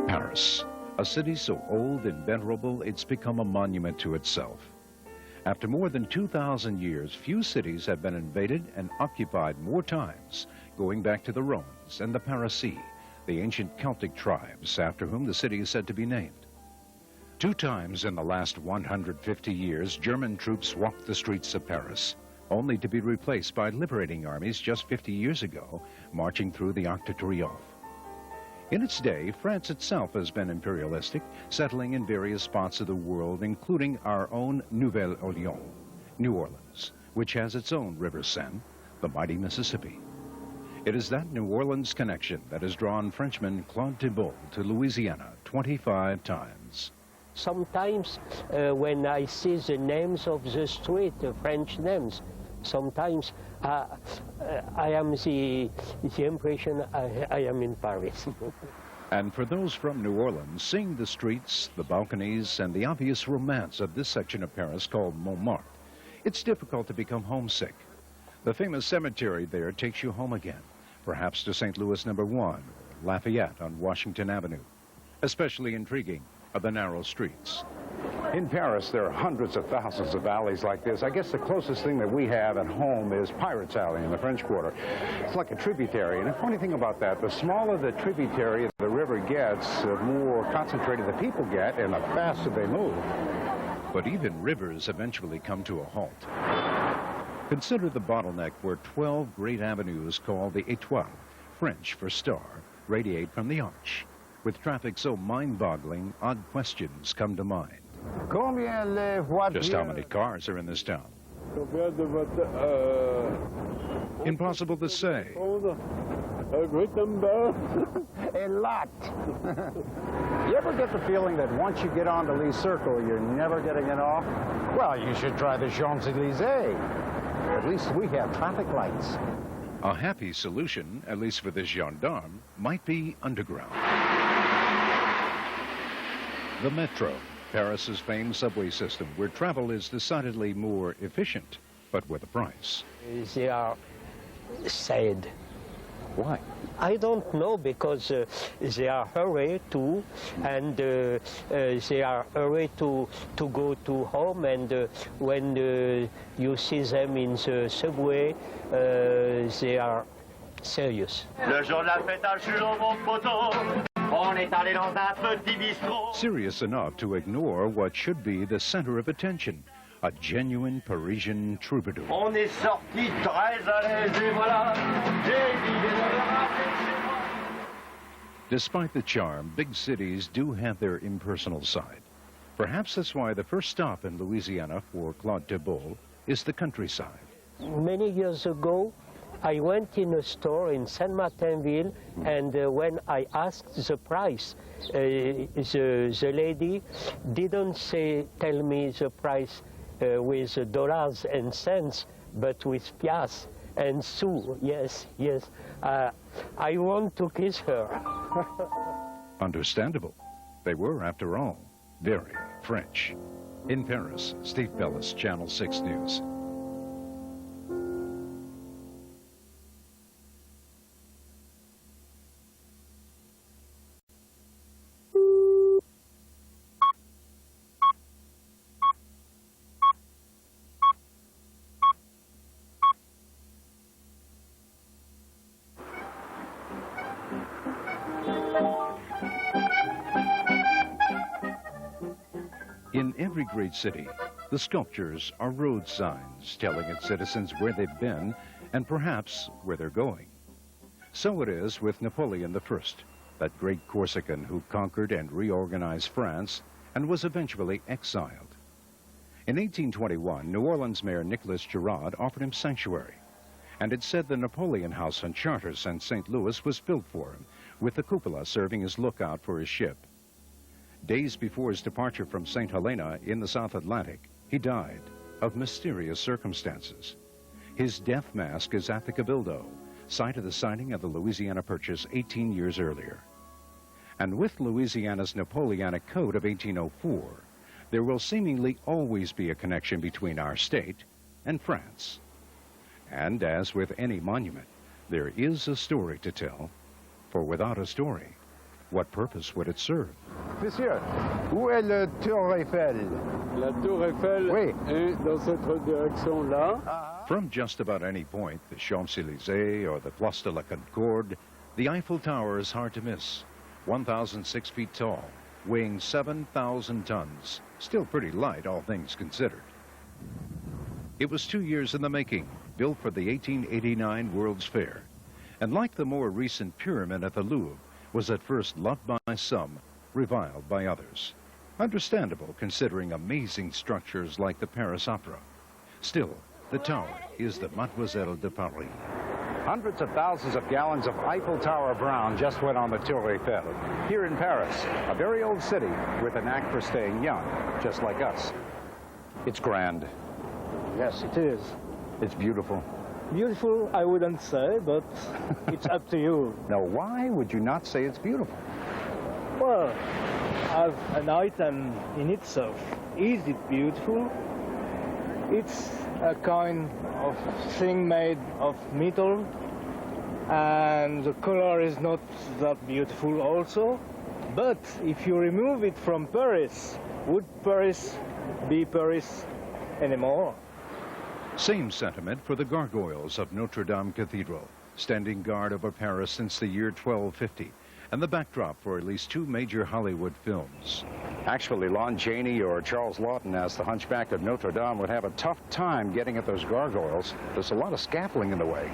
Paris, a city so old and venerable it's become a monument to itself. After more than 2,000 years, few cities have been invaded and occupied more times, going back to the Romans and the Parisii, the ancient Celtic tribes after whom the city is said to be named. 2 times in the last 150 years, German troops walked the streets of Paris, only to be replaced by liberating armies just 50 years ago, marching through the Arc de Triomphe. In its day, France itself has been imperialistic, settling in various spots of the world, including our own Nouvelle-Orléans, New Orleans, which has its own River Seine, the mighty Mississippi. It is that New Orleans connection that has drawn Frenchman Claude Thibault to Louisiana 25 times. Sometimes when I see the names of the street, French names, sometimes I am the impression I am in Paris. And for those from New Orleans, seeing the streets, the balconies, and the obvious romance of this section of Paris called Montmartre, it's difficult to become homesick. The famous cemetery there takes you home again, perhaps to St. Louis No. 1, Lafayette on Washington Avenue. Especially intriguing are the narrow streets. In Paris, there are hundreds of thousands of alleys like this. I guess the closest thing that we have at home is Pirates Alley in the French Quarter. It's like a tributary, and the funny thing about that, the smaller the tributary the river gets, the more concentrated the people get, and the faster they move. But even rivers eventually come to a halt. Consider the bottleneck where 12 great avenues called the Étoile, French for star, radiate from the arch. With traffic so mind-boggling, odd questions come to mind. Just how many cars are in this town? Impossible to say. A great number. A lot. You ever get the feeling that once you get on the Lee Circle, you're never getting it off? Well, you should try the Champs-Élysées. At least we have traffic lights. A happy solution, at least for this gendarme, might be underground. The Metro, Paris's famed subway system, where travel is decidedly more efficient, but with a price. They are sad. Why? I don't know, because they are hurried to, and they are hurried to go to home, and when you see them in the subway, they are serious. Le jour de la fête à Jules, mon poteau, on est allé dans un petit bistrot. Serious enough to ignore what should be the center of attention, a genuine Parisian troubadour. On est sorti très à l'aise et voilà, j'ai vidé le raté chez moi. Despite the charm, big cities do have their impersonal side. Perhaps that's why the first stop in Louisiana for Claude Thibault is the countryside. Many years ago, I went in a store in Saint-Martinville, and when I asked the price, the lady didn't tell me the price with dollars and cents, but with piastres and sous. Yes, yes. I want to kiss her. Understandable. They were, after all, very French. In Paris, Steve Bellis, Channel 6 News. In every great city, the sculptures are road signs telling its citizens where they've been and perhaps where they're going. So it is with Napoleon I, that great Corsican who conquered and reorganized France and was eventually exiled. In 1821, New Orleans Mayor Nicholas Girard offered him sanctuary, and it said the Napoleon House on Chartres in St. Louis was built for him, with the cupola serving as lookout for his ship. Days before his departure from St. Helena in the South Atlantic, he died of mysterious circumstances. His death mask is at the Cabildo, site of the signing of the Louisiana Purchase 18 years earlier. And with Louisiana's Napoleonic Code of 1804, there will seemingly always be a connection between our state and France. And as with any monument, there is a story to tell, for without a story, What purpose would it serve? Monsieur, où est le Tour Eiffel? La Tour Eiffel Oui. est dans cette direction-là. From just about any point, the Champs-Élysées or the Place de la Concorde, the Eiffel Tower is hard to miss. 1,006 feet tall, weighing 7,000 tons. Still pretty light, all things considered. It was 2 years in the making, built for the 1889 World's Fair. And like the more recent pyramid at the Louvre, was at first loved by some, reviled by others. Understandable considering amazing structures like the Paris Opera. Still, the tower is the Mademoiselle de Paris. Hundreds of thousands of gallons of Eiffel Tower brown just went on the Tour Eiffel. Here in Paris, a very old city with a knack for staying young, just like us. It's grand. Yes, it is. It's beautiful. Beautiful, I wouldn't say, but it's up to you. Now, why would you not say it's beautiful? Well, as an item in itself, is it beautiful? It's a kind of thing made of metal, and the color is not that beautiful also. But if you remove it from Paris, would Paris be Paris anymore? Same sentiment for the gargoyles of Notre Dame Cathedral, standing guard over Paris since the year 1250, and the backdrop for at least 2 major Hollywood films. Actually, Lon Chaney or Charles Laughton, as the Hunchback of Notre Dame, would have a tough time getting at those gargoyles. There's a lot of scaffolding in the way.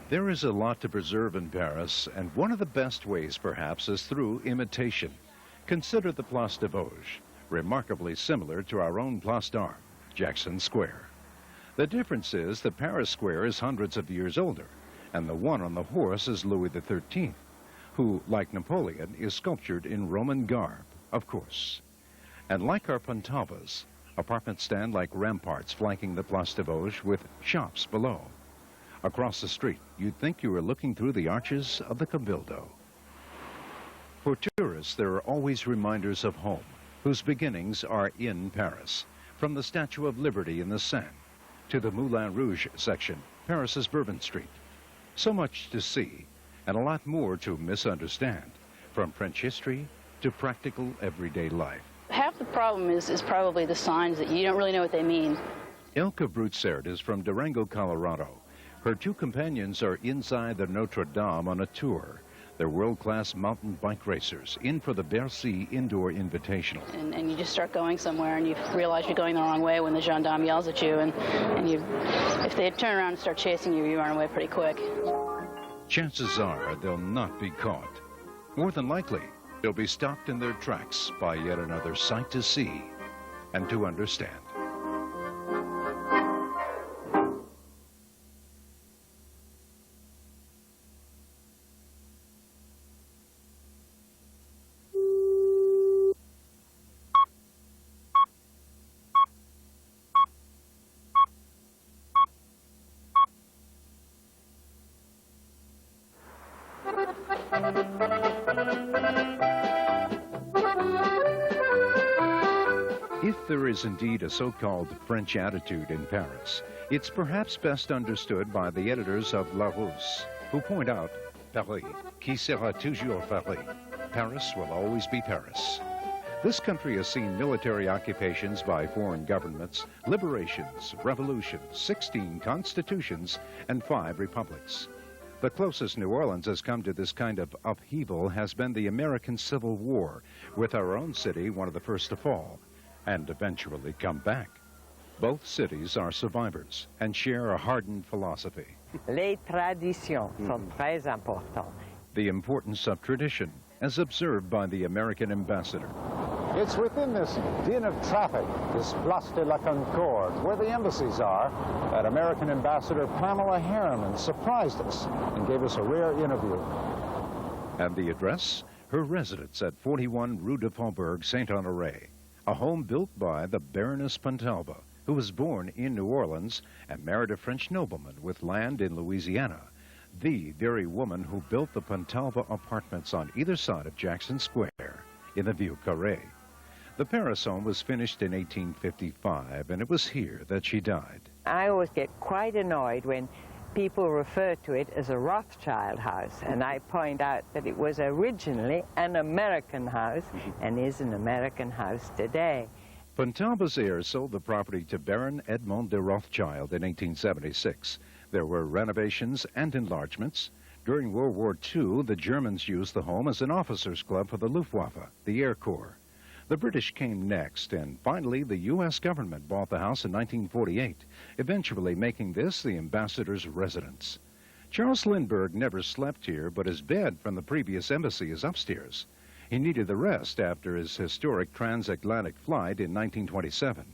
There is a lot to preserve in Paris, and one of the best ways, perhaps, is through imitation. Consider the Place de Vosges, remarkably similar to our own Place d'Armes, Jackson Square. The difference is the Paris Square is hundreds of years older, and the one on the horse is Louis XIII, who, like Napoleon, is sculptured in Roman garb, of course. And like our Pontalbas, apartments stand like ramparts flanking the Place de Vosges with shops below. Across the street, you'd think you were looking through the arches of the Cabildo. For tourists, there are always reminders of home, whose beginnings are in Paris, from the Statue of Liberty in the Seine to the Moulin Rouge section, Paris's Bourbon Street. So much to see, and a lot more to misunderstand, from French history to practical everyday life. Half the problem is probably the signs that you don't really know what they mean. Elke Brutzert is from Durango, Colorado. Her 2 companions are inside the Notre Dame on a tour. They're world-class mountain bike racers, in for the Bercy Indoor Invitational. And you just start going somewhere and you realize you're going the wrong way when the gendarme yells at you. And if they turn around and start chasing you, you run away pretty quick. Chances are they'll not be caught. More than likely, they'll be stopped in their tracks by yet another sight to see and to understand. If there is indeed a so-called French attitude in Paris, it's perhaps best understood by the editors of Larousse, who point out, Paris, qui sera toujours Paris. Paris will always be Paris. This country has seen military occupations by foreign governments, liberations, revolutions, 16 constitutions, and 5 republics. The closest New Orleans has come to this kind of upheaval has been the American Civil War, with our own city one of the first to fall, and eventually come back. Both cities are survivors and share a hardened philosophy. Les traditions sont très importantes. The importance of tradition, as observed by the American ambassador. It's within this din of traffic, this Place de la Concorde, where the embassies are, that American Ambassador Pamela Harriman surprised us and gave us a rare interview. And the address? Her residence at 41 Rue de Faubourg Saint-Honoré, a home built by the Baroness Pontalba, who was born in New Orleans and married a French nobleman with land in Louisiana, the very woman who built the Pontalba apartments on either side of Jackson Square in the Vieux Carré. The Paris home was finished in 1855, and it was here that she died. I always get quite annoyed when people refer to it as a Rothschild house, and I point out that it was originally an American house and is an American house today. Fontalba's heirs sold the property to Baron Edmond de Rothschild in 1876. There were renovations and enlargements. During World War II, the Germans used the home as an officers' club for the Luftwaffe, the Air Corps. The British came next, and finally the U.S. government bought the house in 1948, eventually making this the ambassador's residence. Charles Lindbergh never slept here, but his bed from the previous embassy is upstairs. He needed the rest after his historic transatlantic flight in 1927.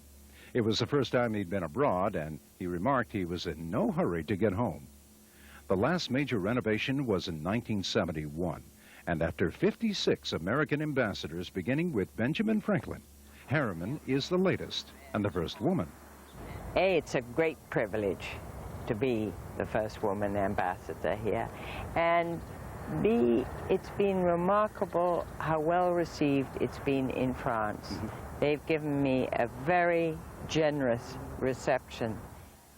It was the first time he'd been abroad, and he remarked he was in no hurry to get home. The last major renovation was in 1971. And after 56 American ambassadors, beginning with Benjamin Franklin, Harriman is the latest and the first woman. A, it's a great privilege to be the first woman ambassador here. And B, it's been remarkable how well received it's been in France. They've given me a very generous reception.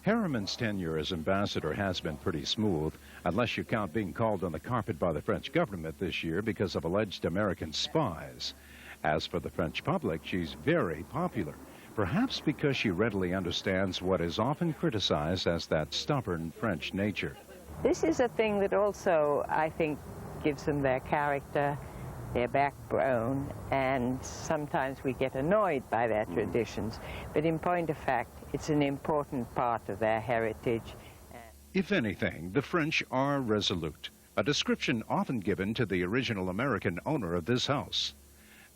Harriman's tenure as ambassador has been pretty smooth, unless you count being called on the carpet by the French government this year because of alleged American spies. As for the French public, she's very popular, perhaps because she readily understands what is often criticized as that stubborn French nature. This is a thing that also, I think, gives them their character, their backbone, and sometimes we get annoyed by their traditions. But in point of fact, it's an important part of their heritage. If anything, the French are resolute, a description often given to the original American owner of this house.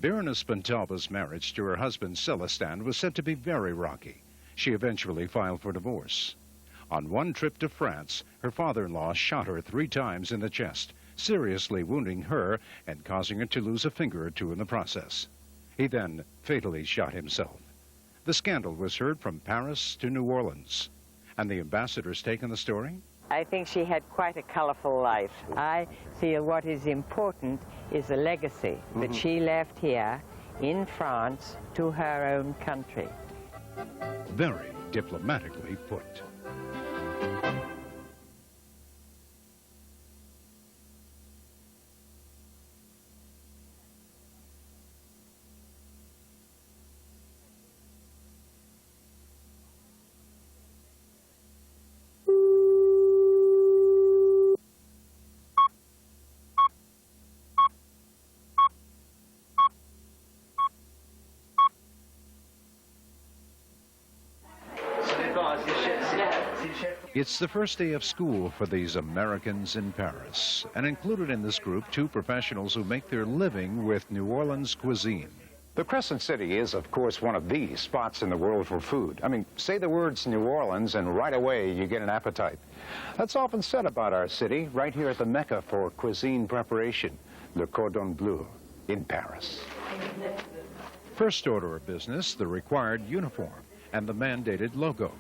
Baroness Fontalba's marriage to her husband Celestin was said to be very rocky. She eventually filed for divorce. On one trip to France, her father-in-law shot her 3 times in the chest, seriously wounding her and causing her to lose a finger or 2 in the process. He then fatally shot himself. The scandal was heard from Paris to New Orleans. And the ambassador's take on the story? I think she had quite a colorful life. I feel what is important is the legacy that she left here in France to her own country. Very diplomatically put. It's the first day of school for these Americans in Paris, and included in this group 2 professionals who make their living with New Orleans cuisine. The Crescent City is, of course, one of the spots in the world for food. I mean, say the words New Orleans and right away you get an appetite. That's often said about our city, right here at the Mecca for cuisine preparation, Le Cordon Bleu, in Paris. First order of business, the required uniform and the mandated logo.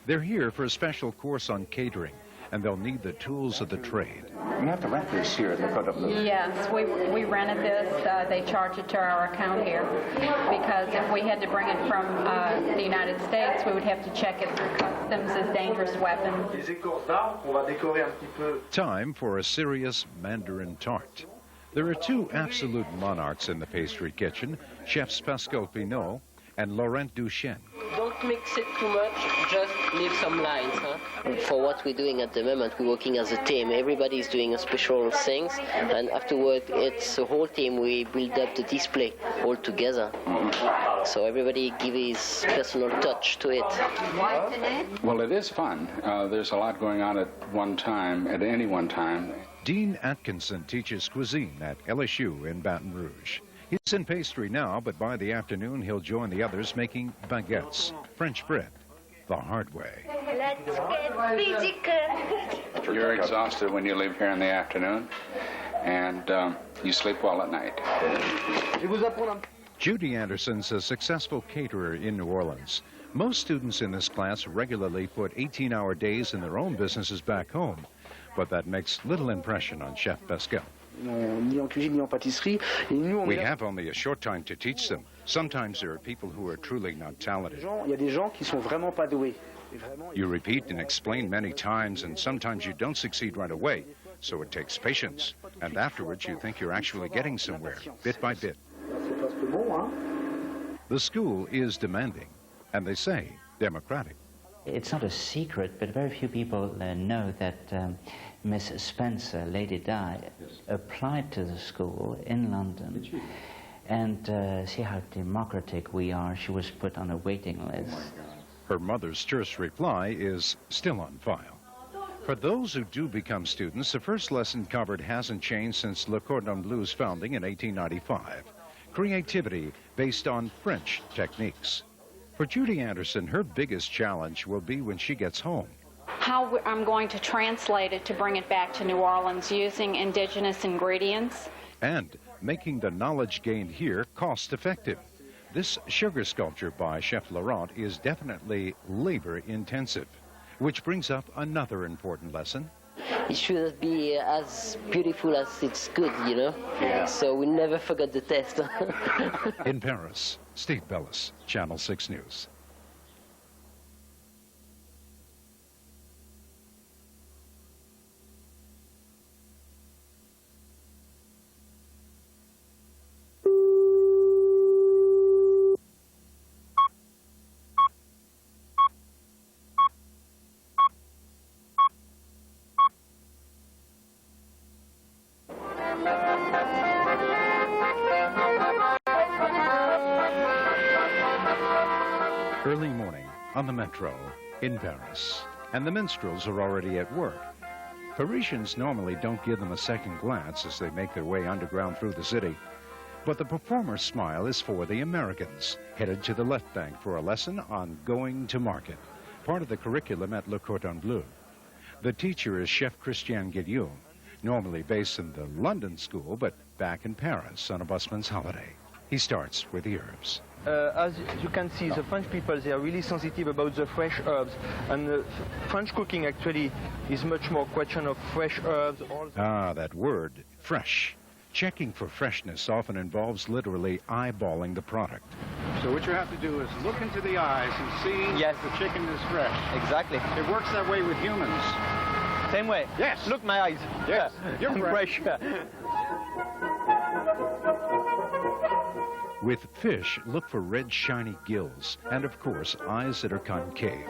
They're here for a special course on catering, and they'll need the tools of the trade. You have to rent this here at Le Cordon Bleu. Yes, we rented this. They charge it to our account here, because if we had to bring it from the United States, we would have to check it through customs as dangerous weapon. Time for a serious Mandarin tart. There are 2 absolute monarchs in the pastry kitchen, chefs Pascal Pinault and Laurent Duchesne. Don't mix it too much, just leave some lines. For what we're doing at the moment, we're working as a team. Everybody's doing a special things, and afterward, it's a whole team. We build up the display all together. So everybody give his personal touch to it. Well, it is fun. There's a lot going on at one time, at any one time. Dean Atkinson teaches cuisine at LSU in Baton Rouge. He's in pastry now, but by the afternoon he'll join the others making baguettes, French bread, the hard way. Let's get physical. You're exhausted when you leave here in the afternoon, and you sleep well at night. Judy Anderson's a successful caterer in New Orleans. Most students in this class regularly put 18-hour days in their own businesses back home, but that makes little impression on Chef Pascal. We have only a short time to teach them. Sometimes there are people who are truly not talented. You repeat and explain many times, and sometimes you don't succeed right away, so it takes patience. And afterwards, you think you're actually getting somewhere, bit by bit. The school is demanding, and they say democratic. It's not a secret, but very few people know that Miss Spencer, Lady Di, applied to the school in London. And see how democratic we are. She was put on a waiting list. Her mother's terse reply is still on file. For those who do become students, the first lesson covered hasn't changed since Le Cordon Bleu's founding in 1895. Creativity based on French techniques. For Judy Anderson, her biggest challenge will be when she gets home. How I'm going to translate it to bring it back to New Orleans using indigenous ingredients. And making the knowledge gained here cost-effective. This sugar sculpture by Chef Laurent is definitely labor-intensive, which brings up another important lesson. It shouldn't be as beautiful as it's good, you know? Yeah. So we never forget the taste. In Paris, Steve Bellis, Channel 6 News. Early morning on the metro in Paris, and the minstrels are already at work. Parisians normally don't give them a second glance as they make their way underground through the city. But the performer's smile is for the Americans, headed to the left bank for a lesson on going to market, part of the curriculum at Le Cordon Bleu. The teacher is Chef Christian Guillaume, normally based in the London school, but back in Paris on a busman's holiday. He starts with the herbs. As you can see, the French people, they are really sensitive about the fresh herbs. And French cooking actually is much more a question of fresh herbs. That word, fresh. Checking for freshness often involves literally eyeballing the product. So what you have to do is look into the eyes and see if the chicken is fresh. Exactly. It works that way with humans. Same way. Yes. Look my eyes. Yes. You're fresh. With fish, look for red, shiny gills, and of course, eyes that are concave.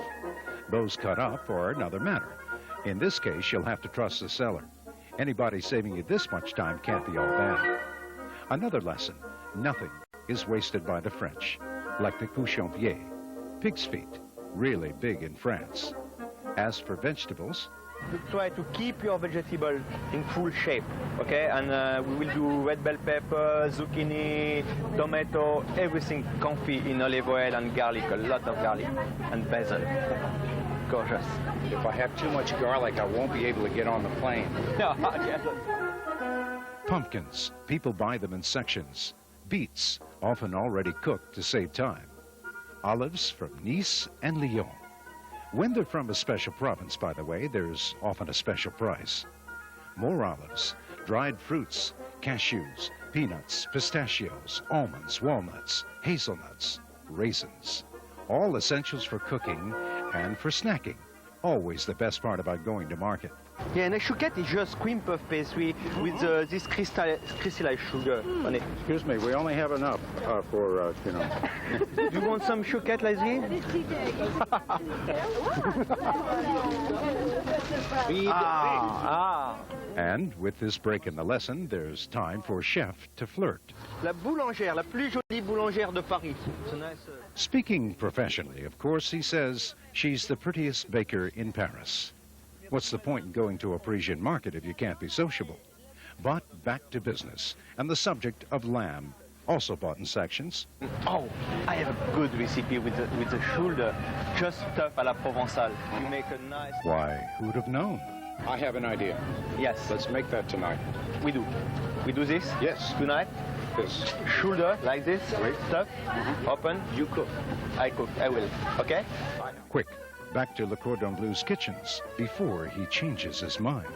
Those cut up are another matter. In this case, you'll have to trust the seller. Anybody saving you this much time can't be all bad. Another lesson, nothing is wasted by the French, like the couchonpied, pig's feet, really big in France. As for vegetables, try to keep your vegetable in full shape, okay? And we will do red bell pepper, zucchini, tomato, everything comfy in olive oil and garlic, a lot of garlic, and basil. Gorgeous. If I have too much garlic, I won't be able to get on the plane. Pumpkins, people buy them in sections. Beets, often already cooked to save time. Olives from Nice and Lyon. When they're from a special province, by the way, there's often a special price. More olives, dried fruits, cashews, peanuts, pistachios, almonds, walnuts, hazelnuts, raisins. All essentials for cooking and for snacking. Always the best part about going to market. Yeah, and a chouquette is just cream puff pastry with this crystallized sugar on it. Excuse me, we only have enough for, you know. Do you want some chouquette, Leslie? And with this break in the lesson, there's time for Chef to flirt. La boulangère, la plus jolie boulangère de Paris. It's a nice, Speaking professionally, of course, he says she's the prettiest baker in Paris. What's the point in going to a Parisian market if you can't be sociable? But back to business, and the subject of lamb, also bought in sections. Oh, I have a good recipe with the shoulder, just stuffed à la Provençale. You make a nice... Why, who'd have known? I have an idea. Yes. Let's make that tonight. We do. We do this? Yes. Tonight? Yes. Shoulder, like this, stuff, open. You cook. I cook, I will. Okay? Quick, back to Le Cordon Bleu's kitchens before he changes his mind.